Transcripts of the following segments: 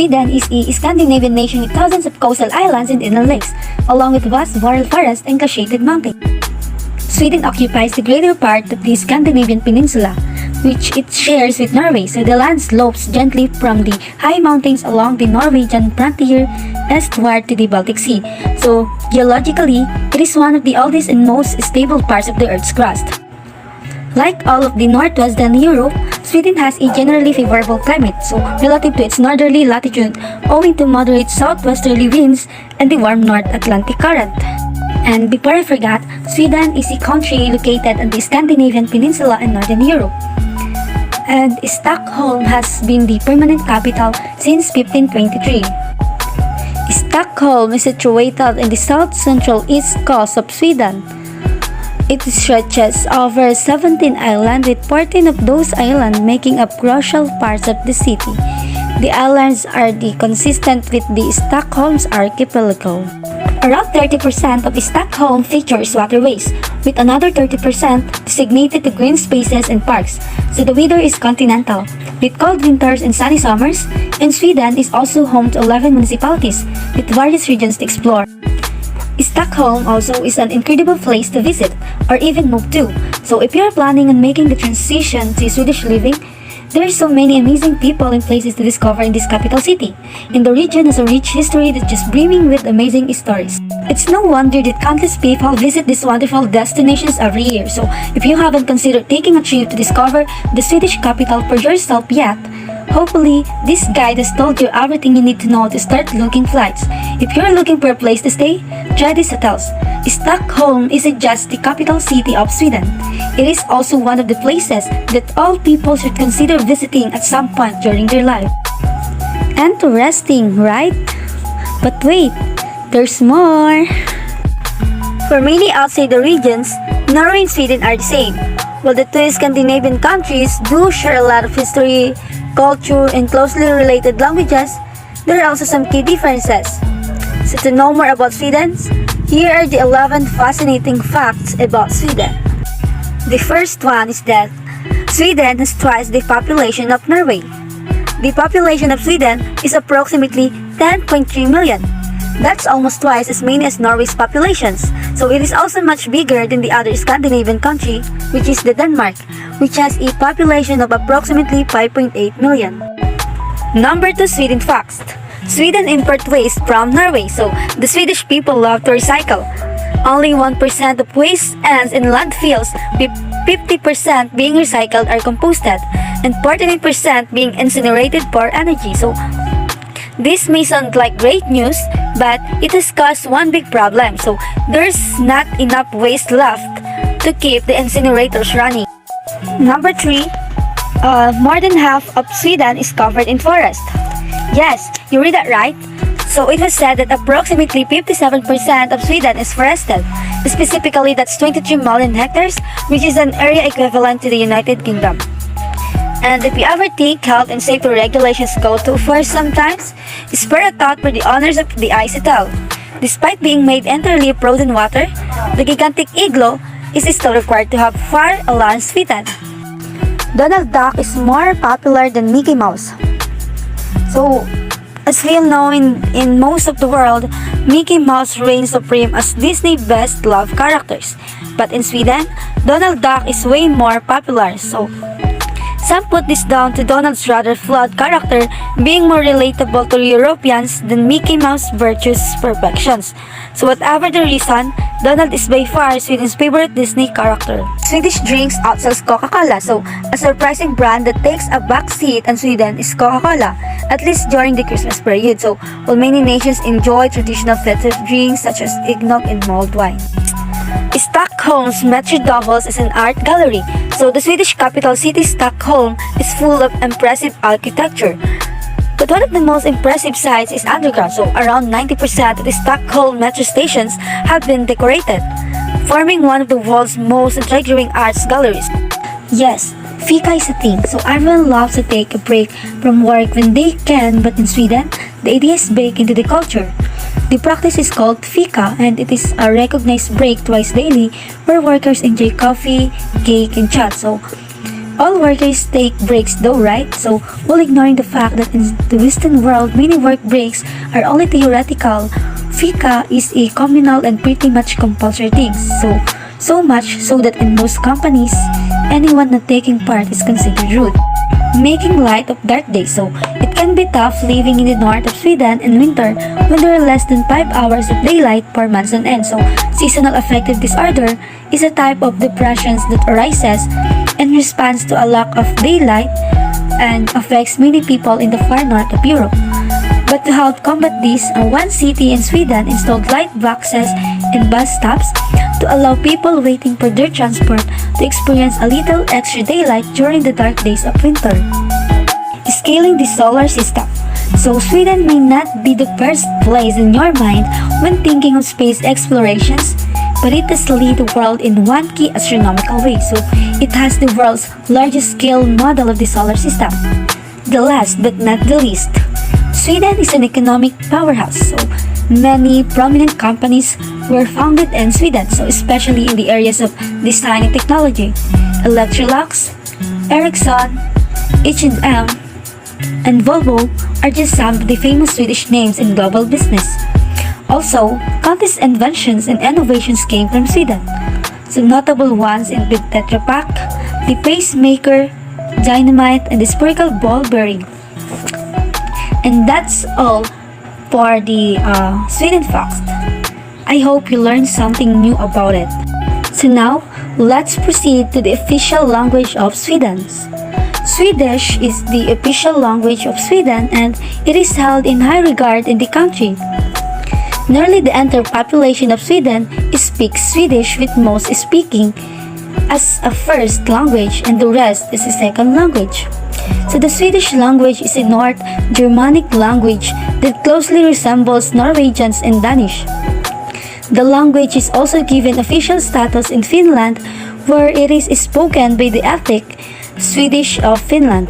Sweden is a Scandinavian nation with thousands of coastal islands and inland lakes, along with vast boreal forests and glaciated mountains. Sweden occupies the greater part of the Scandinavian peninsula, which it shares with Norway, so the land slopes gently from the high mountains along the Norwegian frontier eastward to the Baltic Sea. So, geologically, it is one of the oldest and most stable parts of the Earth's crust. Like all of the northwestern Europe, Sweden has a generally favorable climate, so relative to its northerly latitude, owing to moderate southwesterly winds and the warm North Atlantic current. And before I forgot, Sweden is a country located on the Scandinavian peninsula in northern Europe. And Stockholm has been the permanent capital since 1523. Stockholm is situated in the south-central east coast of Sweden. It stretches over 17 islands, with 14 of those islands making up crucial parts of the city. The islands are consistent with the Stockholm's archipelago. Around 30% of Stockholm features waterways, with another 30% designated to green spaces and parks, so the weather is continental, with cold winters and sunny summers, and Sweden is also home to 11 municipalities, with various regions to explore. Stockholm also is an incredible place to visit, or even move to, so if you are planning on making the transition to Swedish living, there are so many amazing people and places to discover in this capital city, and the region has a rich history that's just brimming with amazing stories. It's no wonder that countless people visit these wonderful destinations every year, so if you haven't considered taking a trip to discover the Swedish capital for yourself yet, hopefully this guide has told you everything you need to know to start looking flights. If you're looking for a place to stay, try these hotels. Stockholm isn't just the capital city of Sweden. It is also one of the places that all people should consider visiting at some point during their life. Interesting, right? But wait, there's more. For many outside the regions, Norway and Sweden are the same. While the two Scandinavian countries do share a lot of history, culture, and closely related languages, there are also some key differences. So to know more about Sweden, here are the 11 fascinating facts about Sweden. The first one is that Sweden has twice the population of Norway. The population of Sweden is approximately 10.3 million. That's almost twice as many as Norway's populations. So it is also much bigger than the other Scandinavian country, which is the Denmark, which has a population of approximately 5.8 million. Number 2 Sweden facts. Sweden import waste from Norway, so the Swedish people love to recycle. Only 1% of waste ends in landfills, with 50% being recycled or composted, and 49% being incinerated for energy. So this may sound like great news, but it has caused one big problem. So there's not enough waste left to keep the incinerators running. Number 3, more than half of Sweden is covered in forest. Yes, you read that right. So it was said that approximately 57% of Sweden is forested. Specifically, that's 23 million hectares, which is an area equivalent to the United Kingdom. And if you ever think health and safety regulations go too far sometimes, spare a thought for the owners of the Ice Hotel. Despite being made entirely of frozen water, the gigantic igloo is still required to have fire alarms fitted. Donald Duck is more popular than Mickey Mouse. So, as we all know in most of the world, Mickey Mouse reigns supreme as Disney's best loved characters. But in Sweden, Donald Duck is way more popular. So, some put this down to Donald's rather flawed character being more relatable to Europeans than Mickey Mouse's virtuous perfections. So whatever the reason, Donald is by far Sweden's favorite Disney character. Swedish drinks outsells Coca-Cola, so a surprising brand that takes a backseat in Sweden is Coca-Cola, at least during the Christmas period. So while many nations enjoy traditional festive drinks such as eggnog and mulled wine. Stockholm's Metro doubles as an art gallery, so the Swedish capital city Stockholm is full of impressive architecture. But one of the most impressive sites is underground, so around 90% of the Stockholm metro stations have been decorated, forming one of the world's most intriguing arts galleries. Yes, fika is a thing, so everyone loves to take a break from work when they can, but in Sweden, the idea is baked into the culture. The practice is called fika, and it is a recognized break twice daily where workers enjoy coffee, cake, and chat. So, All workers take breaks though, right? So, while ignoring the fact that in the Western world, many work breaks are only theoretical, fika is a communal and pretty much compulsory thing. So much so that in most companies, anyone not taking part is considered rude. Making light of dark days. So, it can be tough living in the north of Sweden in winter when there are less than 5 hours of daylight per month on end. So, seasonal affective disorder is a type of depression that arises in response to a lack of daylight and affects many people in the far north of Europe. But to help combat this, one city in Sweden installed light boxes in bus stops to allow people waiting for their transport to experience a little extra daylight during the dark days of winter. Scaling the solar system. So Sweden may not be the first place in your mind when thinking of space explorations, but it does lead the world in one key astronomical way. So it has the world's largest scale model of the solar system. The last but not the least, Sweden is an economic powerhouse. So many prominent companies were founded in Sweden, so especially in the areas of design and technology. Electrolux, Ericsson, H&M, and Volvo are just some of the famous Swedish names in global business. Also, countless inventions and innovations came from Sweden. Some notable ones include Tetra Pak, the pacemaker, dynamite, and the spherical ball bearing. And that's all for the Sweden facts. I hope you learned something new about it. So now, let's proceed to the official language of Sweden. Swedish is the official language of Sweden and it is held in high regard in the country. Nearly the entire population of Sweden speaks Swedish, with most speaking as a first language and the rest is a second language. So the Swedish language is a North Germanic language that closely resembles Norwegian and Danish. The language is also given official status in Finland, where it is spoken by the ethnic Swedish of Finland.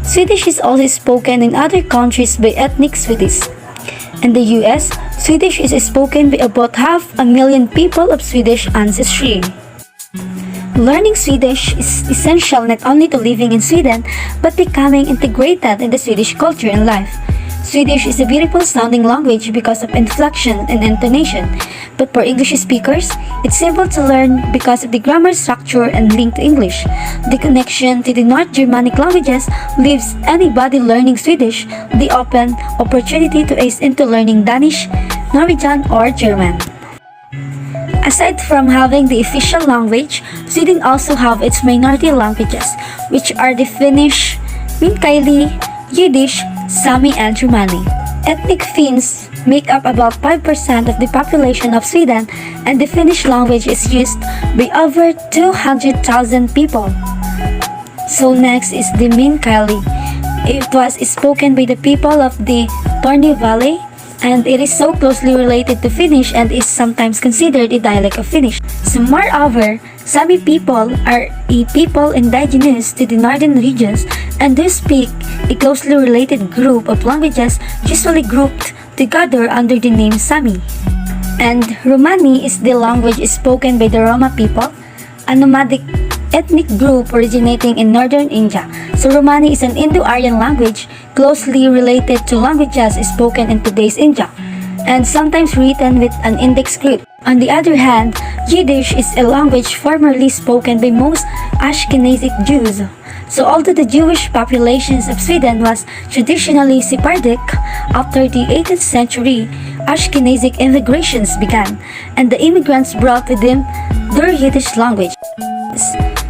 Swedish is also spoken in other countries by ethnic Swedes. In the US, Swedish is spoken by about 500,000 people of Swedish ancestry. Learning Swedish is essential not only to living in Sweden, but becoming integrated in the Swedish culture and life. Swedish is a beautiful sounding language because of inflection and intonation, but for English speakers, it's simple to learn because of the grammar structure and link to English. The connection to the North Germanic languages leaves anybody learning Swedish the open opportunity to ace into learning Danish, Norwegian, or German. Aside from having the official language, Sweden also have its minority languages, which are the Finnish, Minkaili, Yiddish, Sami, and Romani. Ethnic Finns make up about 5% of the population of Sweden, and the Finnish language is used by over 200,000 people. So next is the Minkaili. It was spoken by the people of the Tornio Valley, and it is so closely related to Finnish and is sometimes considered a dialect of Finnish. So moreover, Sami people are a people indigenous to the northern regions and they speak a closely related group of languages usually grouped together under the name Sami. And Romani is the language spoken by the Roma people, a nomadic ethnic group originating in northern India. So Romani is an Indo-Aryan language closely related to languages spoken in today's India and sometimes written with an index script. On the other hand, Yiddish is a language formerly spoken by most Ashkenazic Jews. So although the Jewish populations of Sweden was traditionally Sephardic, after the 18th century, Ashkenazic immigrations began, and the immigrants brought with them their Yiddish language.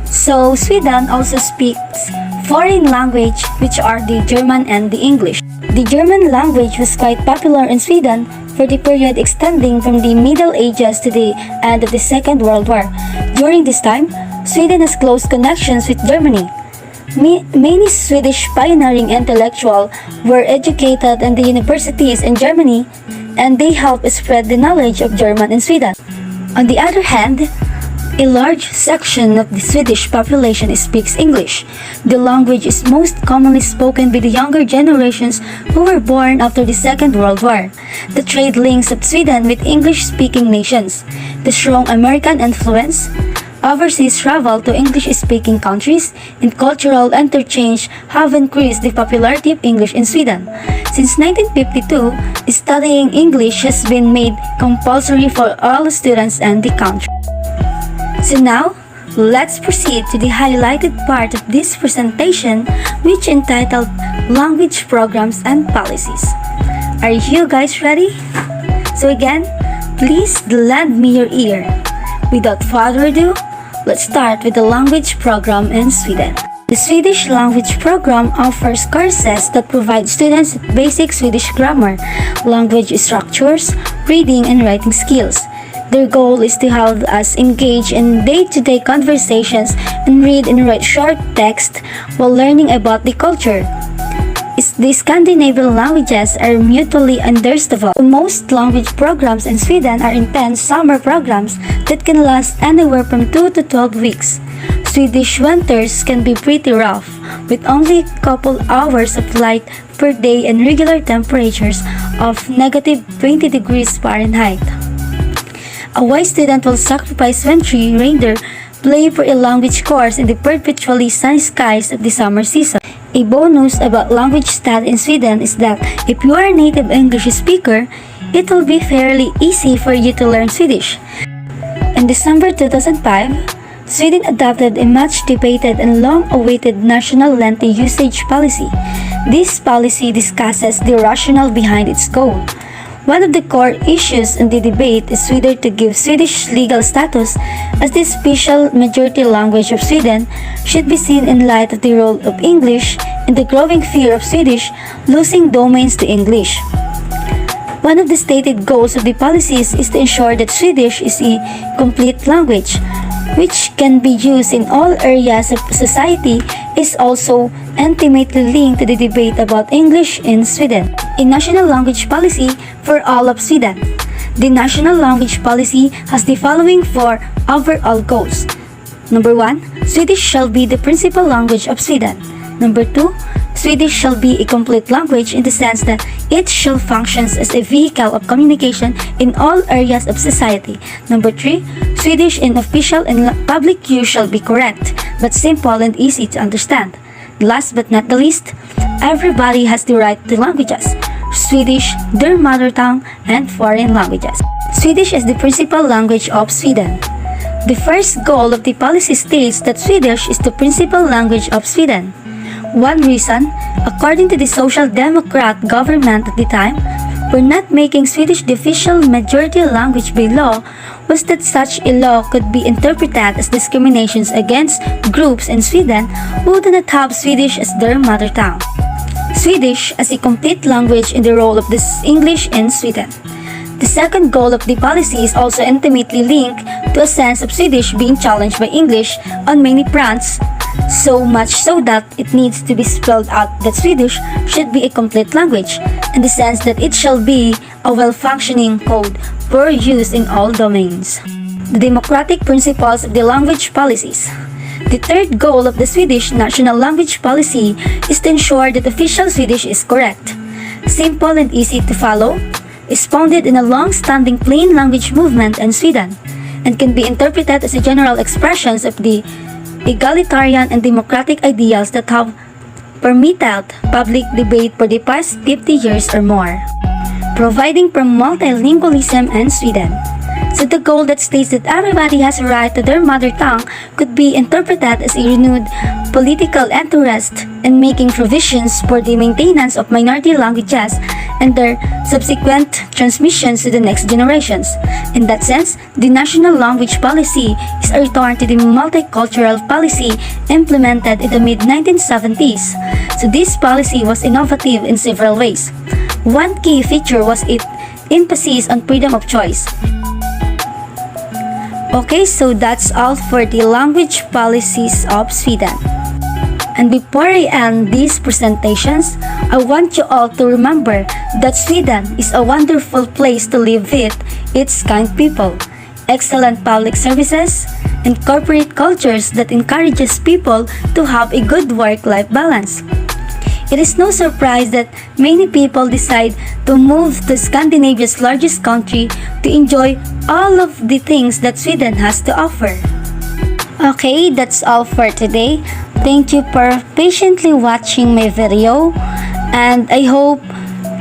So Sweden also speaks foreign language, which are the German and the English. The German language was quite popular in Sweden for the period extending from the Middle Ages to the end of the Second World War. During this time, Sweden has close connections with Germany. Many Swedish pioneering intellectuals were educated in the universities in Germany, and they helped spread the knowledge of German in Sweden. On the other hand, a large section of the Swedish population speaks English. The language is most commonly spoken by the younger generations who were born after the Second World War. The trade links of Sweden with English-speaking nations, the strong American influence, Overseas travel to English-speaking countries and cultural interchange have increased the popularity of English in Sweden. Since 1952, studying English has been made compulsory for all students in the country. So now, let's proceed to the highlighted part of this presentation, which entitled Language Programs and Policies. Are you guys ready? So again, please lend me your ear. Without further ado, let's start with the language program in Sweden. The Swedish language program offers courses that provide students with basic Swedish grammar, language structures, reading and writing skills. Their goal is to have us engage in day-to-day conversations and read and write short text while learning about the culture. The Scandinavian languages are mutually understandable. Most language programs in Sweden are intense summer programs that can last anywhere from 2 to 12 weeks. Swedish winters can be pretty rough, with only a couple hours of light per day and regular temperatures of negative 20 degrees Fahrenheit. A wise student will sacrifice wintry rather play for a language course in the perpetually sunny skies of the summer season. A bonus about language study in Sweden is that if you are a native English speaker, it will be fairly easy for you to learn Swedish. In December 2005, Sweden adopted a much debated and long-awaited national lengthy usage policy. This policy discusses the rationale behind its goal. One of the core issues in the debate is whether to give Swedish legal status as the special majority language of Sweden should be seen in light of the role of English and the growing fear of Swedish losing domains to English. One of the stated goals of the policies is to ensure that Swedish is a complete language, which can be used in all areas of society, is also intimately linked to the debate about English in Sweden. A national language policy for all of Sweden. The national language policy has the following four overall goals. Number 1, Swedish shall be the principal language of Sweden. Number 2, Swedish shall be a complete language in the sense that it shall function as a vehicle of communication in all areas of society. Number 3, Swedish in official and public use shall be correct, but simple and easy to understand. Last but not the least, everybody has the right to languages: Swedish, their mother tongue, and foreign languages. Swedish is the principal language of Sweden. The first goal of the policy states that Swedish is the principal language of Sweden. One reason, according to the Social Democrat government at the time, for not making Swedish the official majority language by law was that such a law could be interpreted as discriminations against groups in Sweden who do not have Swedish as their mother tongue. Swedish as a complete language in the role of this English in Sweden. The second goal of the policy is also intimately linked to a sense of Swedish being challenged by English on many fronts, so much so that it needs to be spelled out that Swedish should be a complete language, in the sense that it shall be a well-functioning code for use in all domains. The democratic principles of the language policies. The third goal of the Swedish national language policy is to ensure that official Swedish is correct, simple and easy to follow, is founded in a long-standing plain language movement in Sweden, and can be interpreted as a general expressions of the egalitarian and democratic ideals that have permeated public debate for the past 50 years or more. Providing for multilingualism in Sweden. So the goal that states that everybody has a right to their mother tongue could be interpreted as a renewed political interest in making provisions for the maintenance of minority languages and their subsequent transmissions to the next generations. In that sense, the national language policy is a return to the multicultural policy implemented in the mid-1970s. So this policy was innovative in several ways. One key feature was its emphasis on freedom of choice. Okay, so that's all for the language policies of Sweden. And before I end these presentations, I want you all to remember that Sweden is a wonderful place to live with its kind people, excellent public services, and corporate cultures that encourages people to have a good work-life balance. It is no surprise that many people decide to move to Scandinavia's largest country to enjoy all of the things that Sweden has to offer. Okay, that's all for today. Thank you for patiently watching my video, and I hope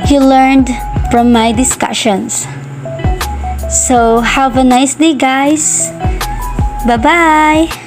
you learned from my discussions. So, have a nice day, guys. Bye-bye.